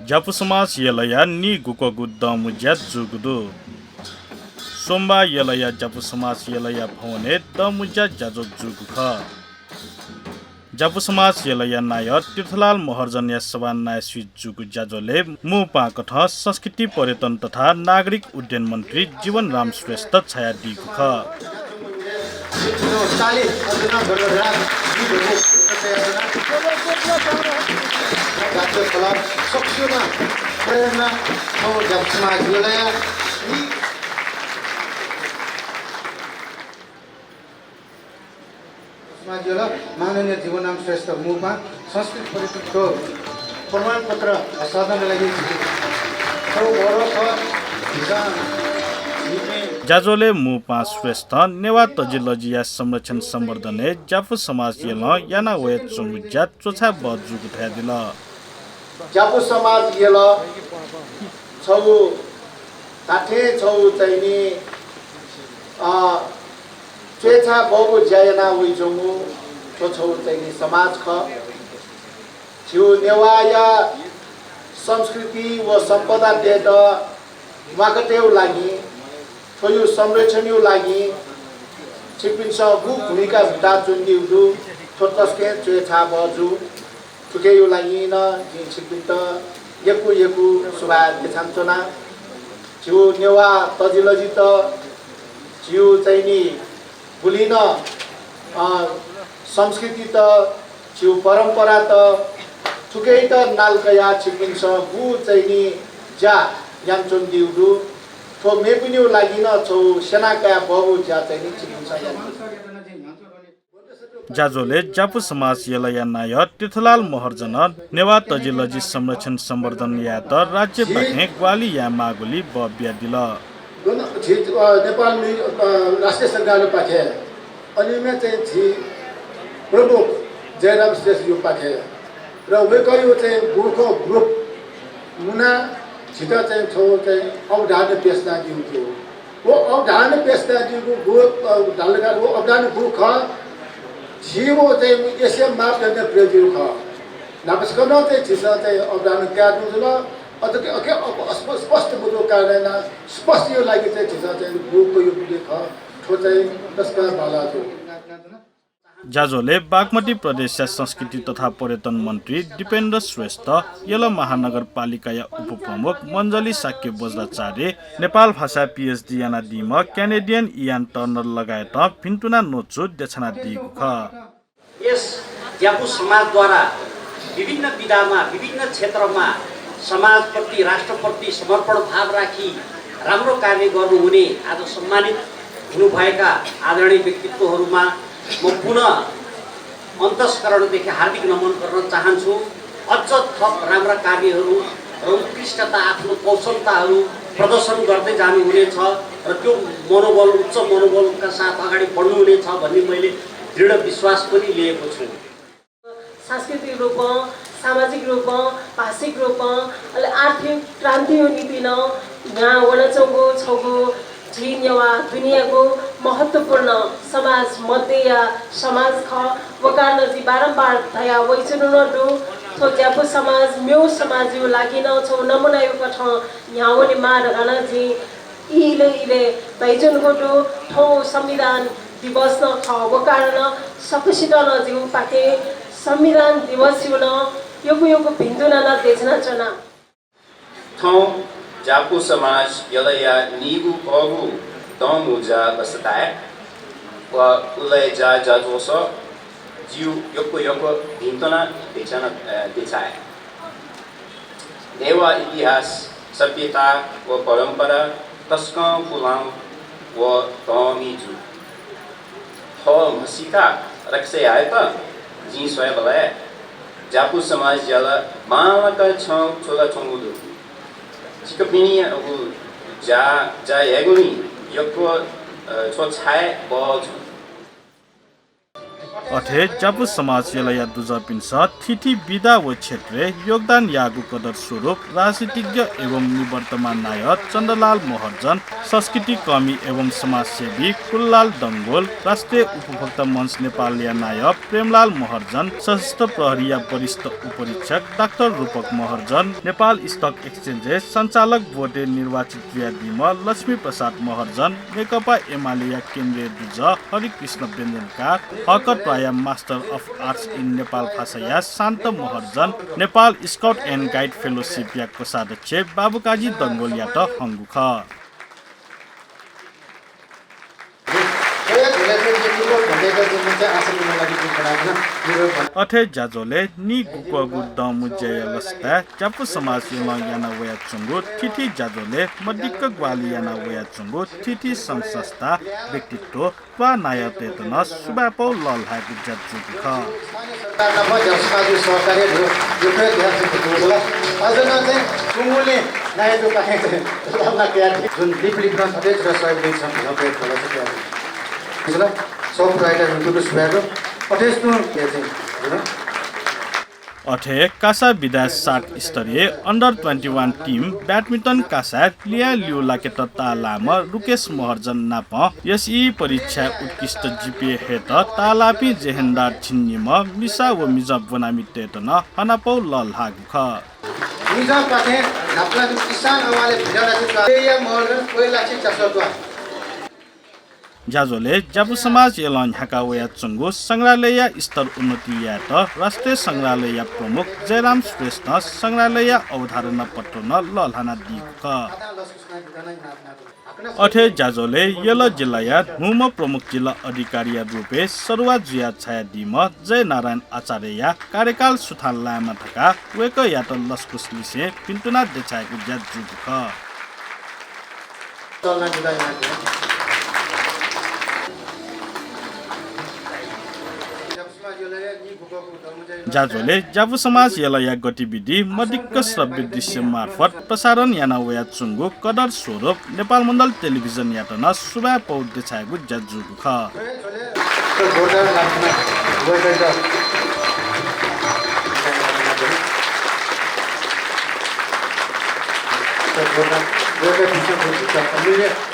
Japu Samas Yelaya Ni Gukogudamu Jatsugudu Somba Yelaya Japu Samas Yelaya Pone Damuja Jajo Jugukha Japu Samas Yelaya Nayat Tirthalal Maharjan Yasavan Naiswi Jugu Jajole Mupa Katha Sanskiti Paretan तथा नागरिक उड्डयन मन्त्री जीवन राम श्रेष्ठ छाया दिगुखा माननीय जीवन राम श्रेष्ठ मुखमा संस्कृत परिषदको प्रमाणपत्र साधनका लागि जाजोले मुपा श्रेष्ठ नेवा तजिलजिया संरक्षण सम्वर्धने जापु समाज येल याना वय चुमुज्या चोछा बजुगु थादिल जापु समाज येल छौ ताठे छौ चाहिने चेछा बाबु ज्याना वइ जमु छौ चाहिने समाज ख छिउ नेवाया संस्कृति व सम्पदा देत माकटेउ लागि छोयो संरक्षणयो लागि छिपिन्छ गु भूमिका भिटा चुन्दिउ छोटस्के चेछा बजु चुकेयो लागि न छिपिन्त यकु सुभा देछान्चना छिउ नेवा तजिलजित छिउ चाहिनी बुलिन संस्कृति त छिउ परम्परा त चुकै त नालकया छिपिन्छ गु चाहिनी जा यान्चोन दिउदु थो मेपिन्यु लागि न छौ सेनाका बाबु जा चाहिनी छिपिन्छ जाजोले जापु समाज यलया नाय तीर्थलाल महर्जन नेवा तजिलजी संरक्षण सम्वर्धन या त राज्य बाहे ग्वाली या मागुली बब्या दिल नेपाल राष्ट्रिय सरकारले पाखे अनि मे चाहिँ छि प्रमुख जयराम श्रेष्ठ यो पाखे र वेकयो चाहिँ गोर्खो ग्रुप मुना छिटा चाहिँ छौ चाहिँ अवधान पेशना दिउँथ्यो वो अवधान पेशना दिउँको गो ढालगा वो अवधान गोर्ख छिवो चाहिँ एसिया मापदण्ड प्रेजियो ख नापस्कन चाहिँ छिसा चाहिँ अवधान क्याट्नु जुल अझ स्पष्ट बुझो कारण स्पष्ट यो लागि चाहिँ छिसा चाहिँ ग्रुपको यो लेख ठो चाहिँ दसका बाला थियो जाजोले बागमती प्रदेश संस्कृति तथा पर्यटन मन्त्री दिपेन्द्र श्रेष्ठ यल महानगरपालिका उपप्रमुख मञ्जली साक्य बज्राचार्य नेपाल भाषा पीएचडी याना दिम क्यानेडियन इयान टर्नर लगायत भिन्तुना नोचु देछना दिएको छ यस ज्यापु समाजद्वारा विभिन्न विधामा विभिन्न क्षेत्रमा समाजप्रति राष्ट्रप्रति समर्पण भाव राखी राम्रो कार्य गर्नुहुने आज सम्मानित हुनुभएका आदरणीय व्यक्तित्वहरूमा म पुनः अन्तस्करणदेखि हार्दिक नमन गर्न चाहन्छु अझ थप राम्रा कार्यहरू र उत्कृष्टता आफ्नो कौशलताहरू प्रदर्शन गर्दै जानुहुनेछ र त्यो मनोबल उच्च मनोबलका साथ अगाडि बढ्नुहुनेछ भन्ने मैले दृढ विश्वास पनि लिएको छु सांस्कृतिक रूपमा सामाजिक रूपमा भाषिक रूपमा आर्थिक क्रान्ति नीति न यहाँ वनचौगो छौगो झिन्यवा दुनियाँको महत्त्वपूर्ण समाज मध्य या समाज ख वकार्न जी बारम्बार दया वैचनु नडु थो ज्यापु समाज म्यो समाज यो लागि न छौ नमुना यो कठ यहाँ वनि मार गन जी इले भैजन गोडु थो संविधान दिवस न ख वकार्न सकुसित न जीव पाके संविधान दिवस यो न योको भिन्दुना न देशना चना थौ जापु समाज यलया निगु पगु दमुजा बसताय व उलय जा जाजोस जिउ योको भिन्तना देचाय नेवा इतिहास सभ्यता व परम्परा तस्का पुलाङ व तमिजु हो मसिका रक्से आए त जी स्वय बलाय जापु समाज यला मालका छौ छोला छौगुदु चिकपिनी अगु जा एगुनी यको छो छाय बज अठे जापु समाज यलया दुजा पिन्स थिथि विदा व क्षेत्रे योगदान यागु कदर स्वरूप राजनीतिज्ञ एवं निवर्तमान नायक चन्द्रलाल महर्जन, संस्कृति कर्मी एवं समाजसेवी कुललाल दंगोल, राष्ट्रिय उपभोक्ता मंच नेपालया नायक प्रेमलाल महर्जन, सशस्त्र प्रहरीया वरिष्ठ उपरीक्षक डाक्टर रूपक महर्जन, नेपाल स्टक एक्सचेन्ज सञ्चालक बोर्डे निर्वाचित क्रियादिम लक्ष्मी प्रसाद महर्जन, नेकपा एमालेया केन्द्रीय दुज हरिकृष्ण व्यञ्जनकार, हकट राया master of arts in Nepal भाषाया Shanta Maharjan, Nepal scout and guide fellowship या कोषाध्यक्ष बाबुकाजी दंगोल या त हङ्गुख। अठे जाजोले नि गुकगु दमुजय लस्ता जापु समाज याना वया चंगु थिथि जाजोले मदिक्क ग्वाली याना वया चंगु थिथि संस्था व्यक्तित्व वा नायतेतन सुबापौ ललहागु जज्जुगु ख अठे कासा विदास 60 स्तरीय अन्डर 21 टिम ब्याडमिन्टन कासा लिया लिउ लाकेत तालाम रुकेश महर्जन नाप एसई परीक्षा उत्कृष्ट जीपीए हेत तालापी जेहेन्दार छिन्निम मिसा व मिजब बनामी तेतन हनापौ ललहागु ख मिजब पाथे नापला किसान अवाले भिडा या महर्जन कोइला छि चसदवा जाजोले जापु समाज एलन हाका वया चंगु संग्रहालय स्तर उन्नति या त राष्ट्रिय संग्रहालय प्रमुख जयराम श्रेष्ठ संग्रहालय अवधारणा पत्र न ललहाना दिक अठे जाजोले यल जिल्लाया हुम प्रमुख जिल्ला अधिकारी रूपे सरुवा जुया छाया दिम जय नारायण आचार्य कार्यकाल सुथाल लामा थका वेक या त लस्कुस लिसे पिन्तुना देछाएको ज्याद जुक जाजोले जापु समाज यलया गतिविधि मदिक्क श्रव्य दृश्य मार्फत प्रसारण याना वया चुङ्गु कदर स्वरूप नेपालमण्डल टेलिभिजन यातना सुबा पौद्य छाएको जज्जुगु ख We're